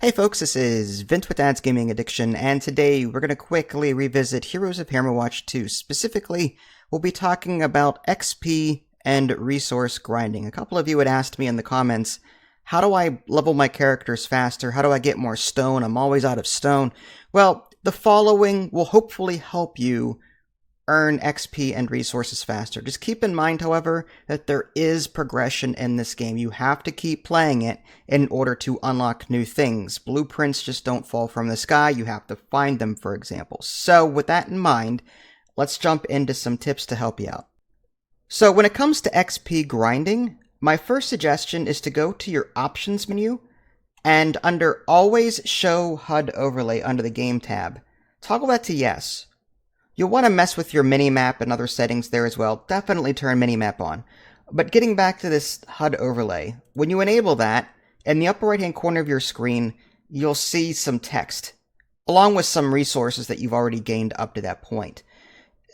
Hey folks, this is Vince with Dad's Gaming Addiction, and today we're going to quickly revisit Heroes of Hammerwatch 2. Specifically, we'll be talking about XP and resource grinding. A couple of you had asked me in the comments, how do I level my characters faster? How do I get more stone? I'm always out of stone. Well, the following will hopefully help you earn XP and resources faster. Just keep in mind, however, that there is progression in this game. You have to keep playing it in order to unlock new things. Blueprints just don't fall from the sky. You have to find them, for example. So with that in mind, let's jump into some tips to help you out. So when it comes to XP grinding, my first suggestion is to go to your options menu and under always show HUD overlay under the game tab, toggle that to yes. You'll want to mess with your minimap and other settings there as well. Definitely turn minimap on. But getting back to this HUD overlay, when you enable that, in the upper right hand corner of your screen, you'll see some text, along with some resources that you've already gained up to that point.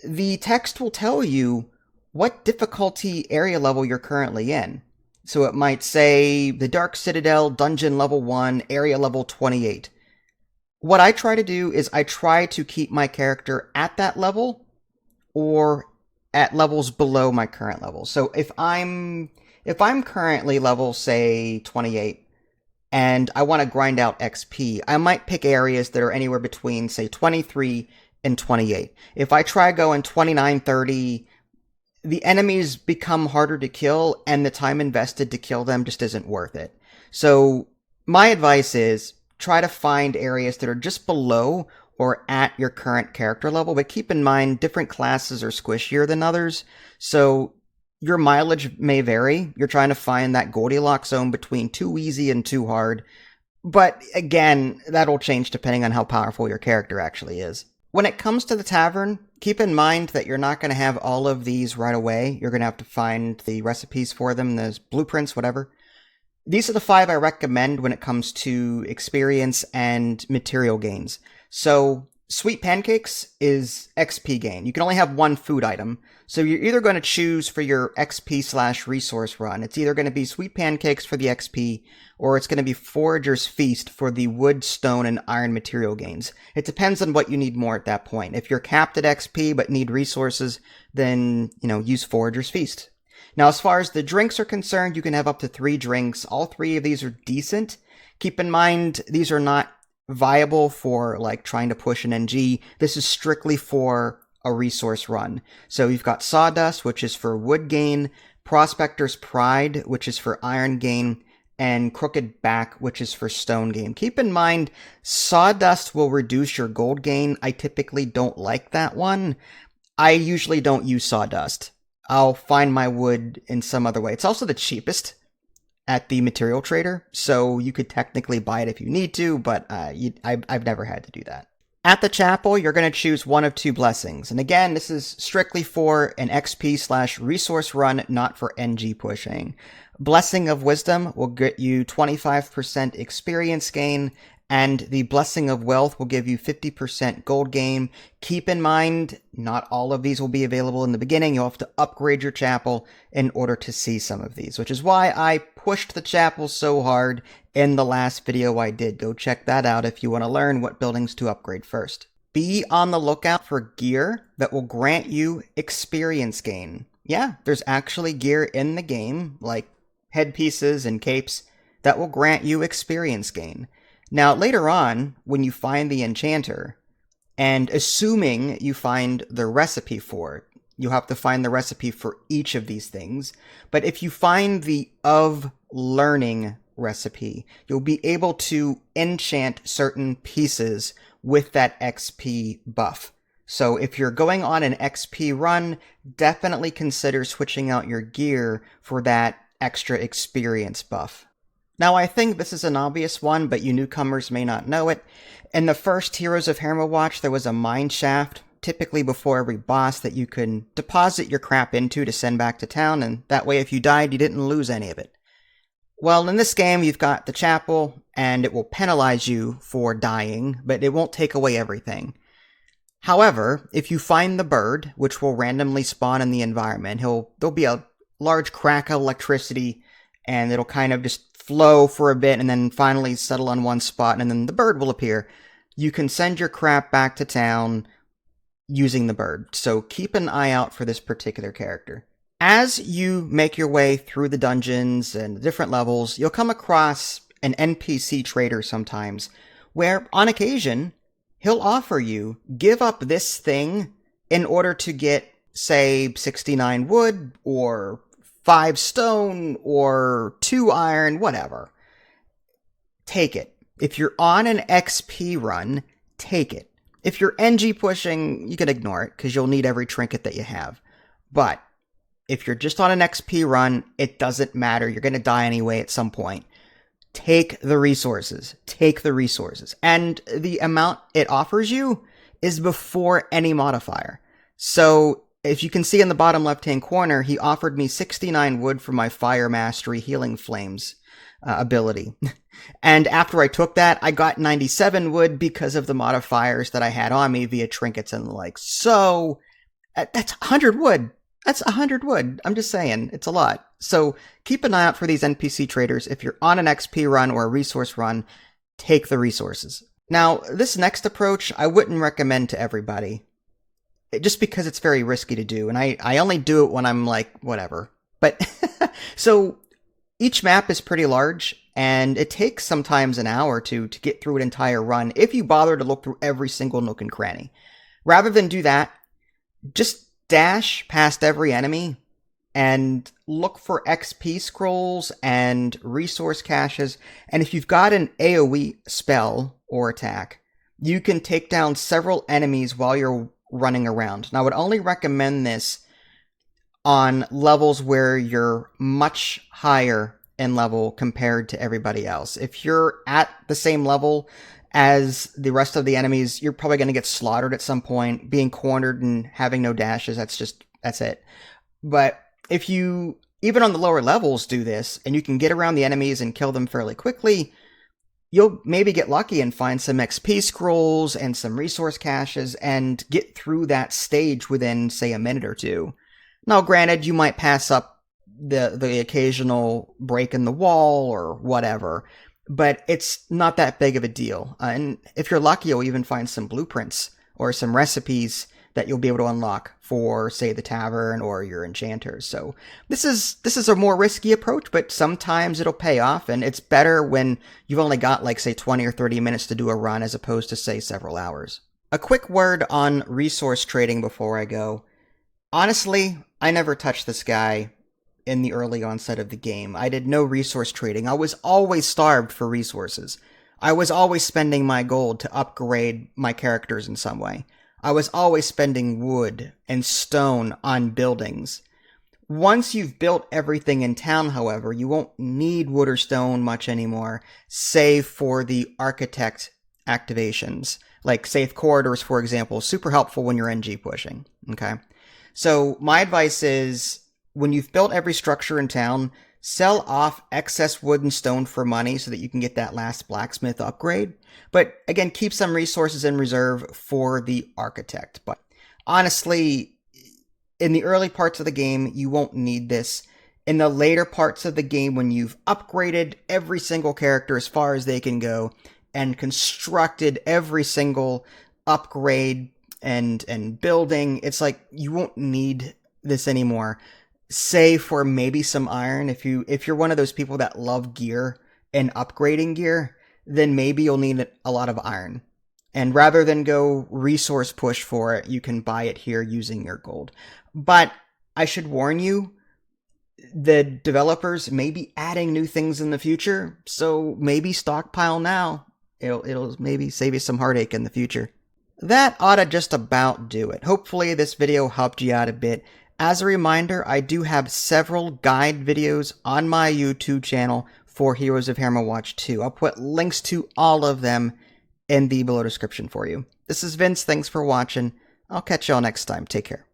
The text will tell you what difficulty area level you're currently in. So it might say the Dark Citadel, Dungeon level 1, area level 28. What I try to do is I try to keep my character at that level or at levels below my current level. So if I'm currently level, say, 28 and I want to grind out XP, I might pick areas that are anywhere between, say, 23 and 28. If I try going 29, 30, the enemies become harder to kill and the time invested to kill them just isn't worth it. So my advice is try to find areas that are just below or at your current character level, but keep in mind different classes are squishier than others, so your mileage may vary. You're trying to find that Goldilocks zone between too easy and too hard, but again, that'll change depending on how powerful your character actually is. When it comes to the Tavern, keep in mind that you're not going to have all of these right away. You're going to have to find the recipes for them, there's blueprints, whatever. These are the 5 I recommend when it comes to experience and material gains. So, sweet pancakes is XP gain. You can only have one food item. So you're either going to choose for your XP/resource run. It's either going to be sweet pancakes for the XP, or it's going to be Forager's Feast for the wood, stone, and iron material gains. It depends on what you need more at that point. If you're capped at XP but need resources, then, use Forager's Feast. Now, as far as the drinks are concerned, you can have up to 3 drinks. All 3 of these are decent. Keep in mind, these are not viable for, trying to push an NG. This is strictly for a resource run. So you've got Sawdust, which is for wood gain, Prospector's Pride, which is for iron gain, and Crooked Back, which is for stone gain. Keep in mind, Sawdust will reduce your gold gain. I typically don't like that one. I usually don't use Sawdust. I'll find my wood in some other way. It's also the cheapest at the material trader, so you could technically buy it if you need to, but I've never had to do that. At the chapel, you're going to choose one of 2 blessings. And again, this is strictly for an XP/resource run, not for NG pushing. Blessing of Wisdom will get you 25% experience gain, and the Blessing of Wealth will give you 50% gold gain. Keep in mind, not all of these will be available in the beginning. You'll have to upgrade your chapel in order to see some of these, which is why I pushed the chapel so hard in the last video I did. Go check that out if you want to learn what buildings to upgrade first. Be on the lookout for gear that will grant you experience gain. Yeah, there's actually gear in the game, like headpieces and capes, that will grant you experience gain. Now, later on, when you find the enchanter, and assuming you find the recipe for it, you have to find the recipe for each of these things, but if you find the of learning recipe, you'll be able to enchant certain pieces with that XP buff. So if you're going on an XP run, definitely consider switching out your gear for that extra experience buff. Now, I think this is an obvious one, but you newcomers may not know it. In the first Heroes of Hammerwatch, there was a mine shaft, typically before every boss, that you can deposit your crap into to send back to town, and that way if you died, you didn't lose any of it. Well, in this game, you've got the chapel, and it will penalize you for dying, but it won't take away everything. However, if you find the bird, which will randomly spawn in the environment, there'll be a large crack of electricity, and it'll kind of just flow for a bit and then finally settle on one spot, and then the bird will appear. You can send your crap back to town using the bird, so keep an eye out for this particular character. As you make your way through the dungeons and the different levels, you'll come across an NPC trader sometimes, where on occasion, he'll offer you, give up this thing in order to get, say, 69 wood, or 5 stone, or 2 iron, whatever. Take it. If you're on an XP run, take it. If you're NG pushing, you can ignore it, because you'll need every trinket that you have. But if you're just on an XP run, it doesn't matter. You're going to die anyway at some point. Take the resources. Take the resources. And the amount it offers you is before any modifier. So if you can see in the bottom left-hand corner, he offered me 69 wood for my Fire Mastery Healing Flames ability. And after I took that, I got 97 wood because of the modifiers that I had on me via trinkets and the like. So that's 100 wood. That's 100 wood. I'm just saying, it's a lot. So keep an eye out for these NPC traders. If you're on an XP run or a resource run, take the resources. Now, this next approach, I wouldn't recommend to everybody, just because it's very risky to do. And I only do it when I'm like, whatever. But so each map is pretty large, and it takes sometimes an hour to get through an entire run if you bother to look through every single nook and cranny. Rather than do that, just dash past every enemy and look for XP scrolls and resource caches. And if you've got an AoE spell or attack, you can take down several enemies while you're running around. Now, I would only recommend this on levels where you're much higher in level compared to everybody else. If you're at the same level as the rest of the enemies, you're probably going to get slaughtered at some point, being cornered and having no dashes. That's it. But if you, even on the lower levels, do this, and you can get around the enemies and kill them fairly quickly, you'll maybe get lucky and find some XP scrolls and some resource caches and get through that stage within, say, a minute or two. Now, granted, you might pass up the occasional break in the wall or whatever, but it's not that big of a deal. And if you're lucky, you'll even find some blueprints or some recipes that you'll be able to unlock for, say, the Tavern or your enchanters. So this is a more risky approach, but sometimes it'll pay off, and it's better when you've only got, like, say, 20 or 30 minutes to do a run as opposed to, say, several hours. A quick word on resource trading before I go. Honestly, I never touched this guy in the early onset of the game. I did no resource trading. I was always starved for resources. I was always spending my gold to upgrade my characters in some way. I was always spending wood and stone on buildings. Once you've built everything in town, however, you won't need wood or stone much anymore, save for the architect activations. Like safe corridors, for example, super helpful when you're NG pushing. Okay? So my advice is, when you've built every structure in town, sell off excess wood and stone for money so that you can get that last blacksmith upgrade. But again, keep some resources in reserve for the architect. But honestly, in the early parts of the game, you won't need this. In the later parts of the game, when you've upgraded every single character as far as they can go and constructed every single upgrade and building, it's like you won't need this anymore. Save for maybe some iron. If you're one of those people that love gear and upgrading gear, then maybe you'll need a lot of iron. And rather than go resource push for it, you can buy it here using your gold. But I should warn you, the developers may be adding new things in the future, so maybe stockpile now. It'll maybe save you some heartache in the future. That ought to just about do it. Hopefully this video helped you out a bit. As a reminder, I do have several guide videos on my YouTube channel for Heroes of Hammerwatch 2. I'll put links to all of them in the below description for you. This is Vince. Thanks for watching. I'll catch y'all next time. Take care.